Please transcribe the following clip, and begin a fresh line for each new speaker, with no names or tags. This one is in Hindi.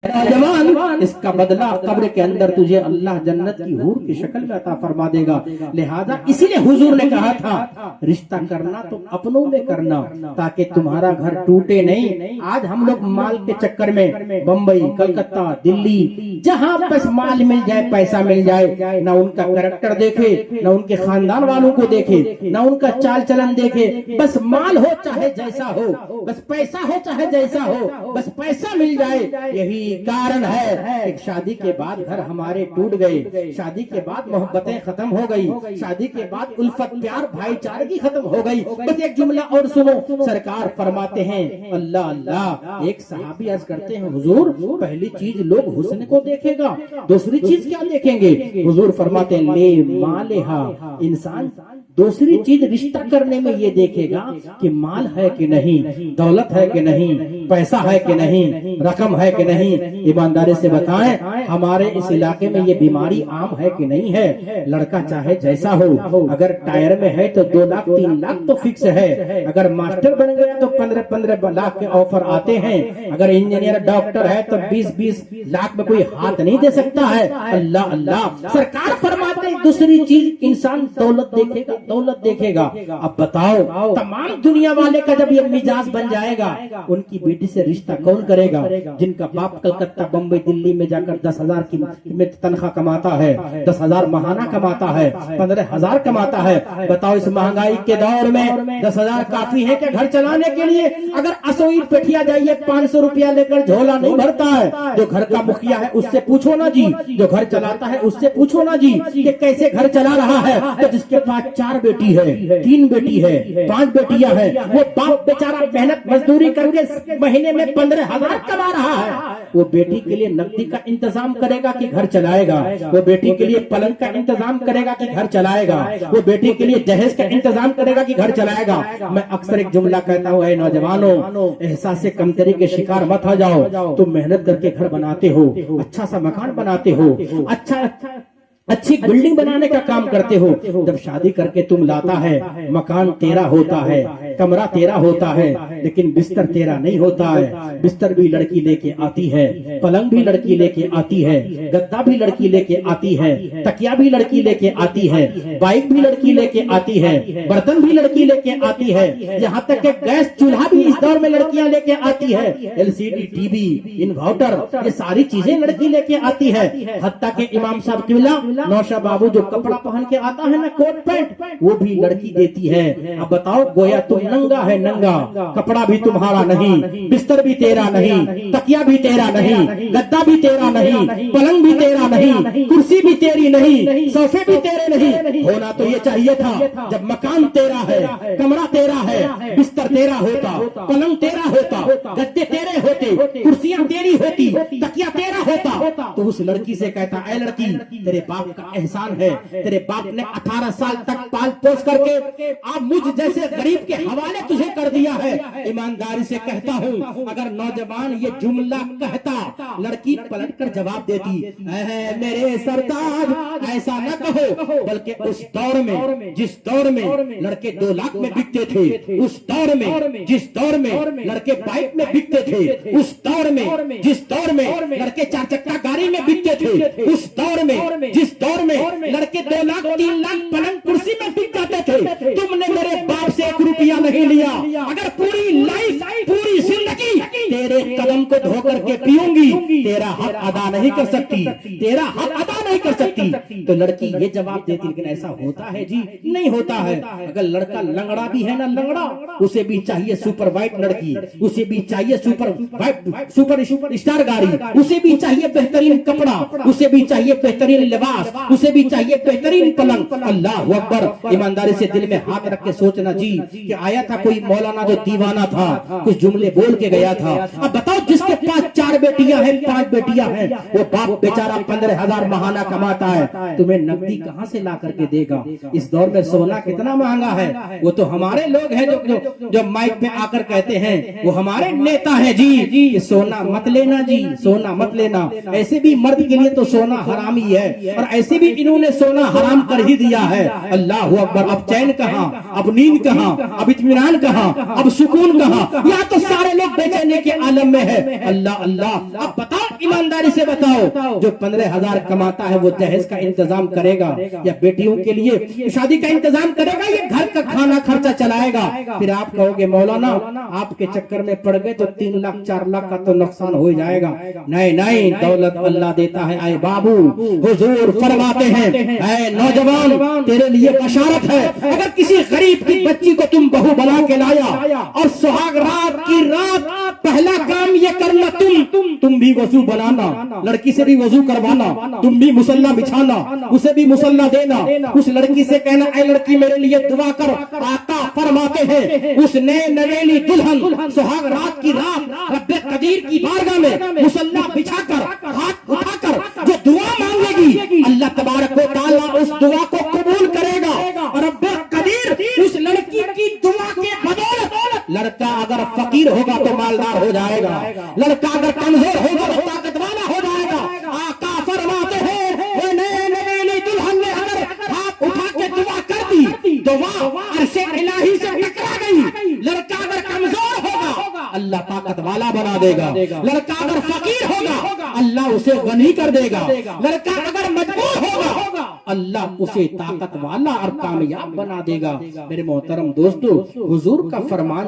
नौजवान, इसका बदला कब्र के अंदर तुझे अल्लाह जन्नत की हूर की शक्ल में अता फरमा देगा। लिहाजा इसीलिए हुजूर ने कहा था रिश्ता करना तो अपनों में करना, ताकि तुम्हारा घर टूटे नहीं। आज हम लोग माल के चक्कर में बम्बई, कलकत्ता, दिल्ली, जहाँ बस माल मिल जाए, पैसा मिल जाए, ना उनका कैरेक्टर देखे, ना उनके खानदान वालों को देखे, ना उनका चाल चलन देखे, बस माल हो चाहे जैसा हो, बस पैसा हो चाहे जैसा हो, बस पैसा मिल जाए। यही कारण है कि शादी के बाद घर हमारे टूट गए, शादी के बाद मोहब्बतें खत्म हो गई, शादी के बाद उल्फत प्यार भाईचारगी खत्म हो गई। बस एक जुमला और सुनो, सरकार फरमाते हैं अल्लाह अल्लाह, एक सहाबी अर्ज करते हैं हुजूर पहली चीज लोग हुस्न को देखेगा, दूसरी चीज क्या देखेंगे? हुजूर फरमाते हैं ले मालेहा, इंसान दूसरी चीज रिश्ता करने में ये देखेगा कि माल है कि नहीं, दौलत है कि नहीं, पैसा है कि नहीं, रकम है कि नहीं। ईमानदारी से बताएं हमारे इस इलाके में ये बीमारी आम है कि नहीं है? लड़का चाहे जैसा हो, अगर टायर में है तो 2 लाख 3 लाख तो फिक्स है, अगर मास्टर बन गया तो 15-15 लाख के ऑफर आते हैं, अगर इंजीनियर डॉक्टर है तो 20-20 लाख में कोई हाथ नहीं दे सकता है। अल्लाह अल्लाह, सरकार फरमाते हैं दूसरी चीज इंसान दौलत देखेगा, दौलत देखेगा। अब बताओ तमाम दुनिया वाले का जब ये मिजाज बन जाएगा, उनकी बेटी से रिश्ता कौन करेगा? जिनका बाप कलकत्ता, बम्बई, दिल्ली में जाकर 10,000 की तनख्वाह कमाता है, 10,000 महाना कमाता है, 15,000 कमाता है। बताओ इस महंगाई के दौर में 10,000 काफी है क्या घर चलाने के लिए? अगर असोई पेठिया जाइए 500 रुपया लेकर झोला नहीं भरता है। जो घर का मुखिया है उससे पूछो ना जी, जो घर चलाता है उससे पूछो ना जी कि कैसे घर चला रहा है। तो जिसके पास 4 बेटी है, 3 बेटी है, 5 बेटियां हैं, वो बाप बेचारा मेहनत मजदूरी करके महीने में 15,000 कमा रहा है। वो बेटी के लिए नकदी का इंतजाम करेगा कि घर चलाएगा? वो बेटी के लिए पलंग का इंतजाम करेगा कि घर चलाएगा? वो बेटी के लिए दहेज का इंतजाम करेगा कि घर चलाएगा? मैं अक्सर एक जुमला कहता हूँ, ऐ नौजवानों, एहसास कमतरी के शिकार मत हो जाओ। तुम मेहनत करके घर बनाते हो, अच्छा सा मकान बनाते हो, अच्छी बिल्डिंग बनाने का काम करते हो, जब शादी करके तुम लाता है, मकान तेरा होता है, कमरा तेरा होता है, लेकिन बिस्तर तेरा नहीं होता है। बिस्तर भी लड़की लेके आती है, पलंग भी लड़की लेके आती है, गद्दा भी लड़की लेके आती है, तकिया भी लड़की लेके आती है, बाइक भी लड़की लेके आती है, बर्तन भी लड़की लेके आती है, यहाँ तक कि गैस चूल्हा भी इस दौर में लड़कियां लेके आती है, LCD टीवी, इन्वर्टर, ये सारी चीजें लड़की लेके आती है। हत्ता के इमाम साहब किबला नौशा बाबू जो कपड़ा पहन के आता है ना, कोट पैंट, वो भी लड़की देती है। अब बताओ गोया तुम नंगा है, नंगा, कपड़ा भी तुम्हारा नहीं, बिस्तर भी तेरा नहीं, तकिया भी तेरा नहीं, गद्दा भी तेरा नहीं, पलंग भी तेरा नहीं, कुर्सी भी तेरी नहीं, सोफे भी तेरे नहीं। होना तो ये चाहिए था, जब मकान तेरा है, कमरा तेरा है, बिस्तर तेरा होता, पलंग तेरा होता, गद्दे तेरे होते, कुर्सियां तेरी होती, तकिया तेरा होता, तो उस लड़की से कहता ऐ लड़की तेरे बाप का एहसान है, तेरे बाप ने 18 साल तक पाल पोस करके अब मुझ जैसे गरीब के हवाले तुझे कर दिया है। ईमानदारी से कहता हूँ, अगर नौजवान ये जुमला कहता, लड़की पलट कर जवाब देती, मेरे सरताज ऐसा न कहो, बल्कि उस दौर में जिस दौर में लड़के 2 लाख में बिकते थे, उस दौर में जिस दौर में लड़के बाइक में बिकते थे, उस दौर में जिस दौर में लड़के 4 चक्का गाड़ी में बिकते थे, उस दौर में जिस दौर में लड़के 2 लाख 3 लाख पलंग कुर्सी में बिक जाते थे, तुमने मेरे बाप से 1 रुपया नहीं लिया। अगर पूरी लाइफ, पूरी जिंदगी तेरे कदम को धो करके पीऊंगी, तेरा हक अदा नहीं कर सकती, तेरा हक अदा नहीं कर सकती। तो लड़की ये जवाब देती, लेकिन ऐसा होता है जी? नहीं होता है। अगर लड़का लंगड़ा भी है ना, लंगड़ा, उसे भी चाहिए सुपर वाइट लड़की, उसे भी चाहिए सुपर स्टार गाड़ी, उसे भी चाहिए बेहतरीन कपड़ा, उसे भी चाहिए बेहतरीन लिबास, उसे भी चाहिए बेहतरीन पलंग। अल्लाह अकबर। ईमानदारी से दिल में हाथ रख के सोचना जी कि आया था कोई मौलाना जो दीवाना था, कुछ जुमले बोल के गया था। अब बताओ जिसके पास 4 बेटियां हैं, 5 बेटियां हैं, वो बाप बेचारा 15,000 महाना कमाता है, तुम्हें नकदी कहां से ला करके देगा? इस दौर में सोना कितना महंगा है। वो तो हमारे लोग हैं जो माइक पे आकर कहते हैं, वो हमारे नेता है जी, सोना मत लेना जी, सोना मत लेना। ऐसे भी मर्द के लिए तो सोना हरामी है, और ऐसे भी इन्होंने सोना हराम कर ही दिया है। अल्लाह अकबर। अब चैन कहां, अब नींद कहां, अब इत्मीनान कहां, अब सुकून कहां? यहाँ तो सारे लोग बेचैनी के आलम में है। अल्लाह अल्लाह। अब बताओ ईमानदारी से बताओ, जो 15,000 कमाता है वो दहेज का इंतजाम करेगा या बेटियों के लिए शादी का इंतजाम करेगा, ये घर का खाना खर्चा चलाएगा? फिर आप कहोगे मौलाना आपके चक्कर में पड़ गए तो 3 लाख 4 लाख का तो नुकसान हो जाएगा। नहीं नहीं, दौलत अल्लाह देता है। आए बाबू, हुजूर फरमाते हैं, ऐ नौजवान तेरे लिए बशारत है, अगर किसी गरीब की बच्ची को तुम बहू बना के लाया और सुहाग रात की रात पहला काम ये करना, तुम भी वजू बनाना, लड़की से भी वजू करवाना, तुम भी मुसल्ला बिछाना, उसे भी मुसल्ला देना, उस लड़की से कहना ऐ लड़की मेरे लिए दुआ कर। आका फरमाते हैं उस नए नवेली दुल्हन सुहाग रात की रात रब्बे कदीर की बारगाह में मुसल्ला बिछाकर हाथ उठाकर जो दुआ मांगेगी, अल्लाह तबारक व तआला उस दुआ को कबूल करेगा। और रब्बे कदीर उस लड़की की दुआ के बदौलत लड़का अगर फकीर होगा तो मालदार हो जाएगा, लड़का अगर कमजोर होगा तो ताकत वाला हो जाएगा। आका फरमाते हैं नए नवेली दुल्हन ने अगर हाथ उठा के दुआ कर दी तो वह अर्शे इलाही से टकरा गई। लड़का अगर कमजोर होगा अल्लाह ताकत वाला बना देगा, लड़का अगर फकीर होगा अल्लाह उसे गनी कर देगा, लड़का अगर मजबूर होगा अल्लाह उसे ताकत वाला और कामयाब बना देगा। मेरे मोहतरम दोस्तों, हुजूर का फरमान